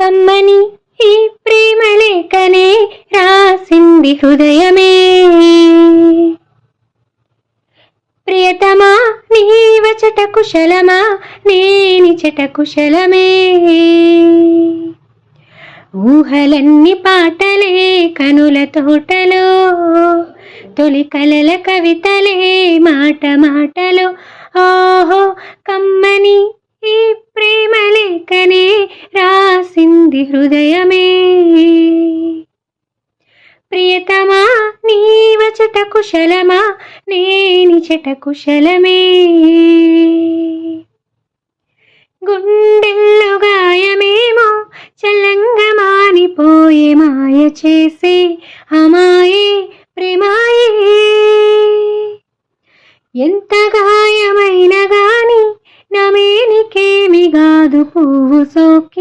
కమ్మని ఈ ప్రేమ లేఖనే రాసింది హృదయమే. ప్రియతమా నీవచట కుశలమా నేనిచట కుశలమే. ఊహలన్నీ పాటలే కనుల తోటలో, తొలి కలల కవితలే మాట మాటలో. ఓహో కమ్మని ఈ ప్రేమ లేఖనే రాసింది హృదయమే. ప్రియతమా నీవచట కుశలమా నేనిచట కుశలమే. గుండెల్లో గాయమేమో చల్లంగా మానిపోయే మాయ చేసే అమాయే ప్రేమాయే. ఎంత గాయమైన గాని నమేనికేమి గాదు పువ్వు సోకి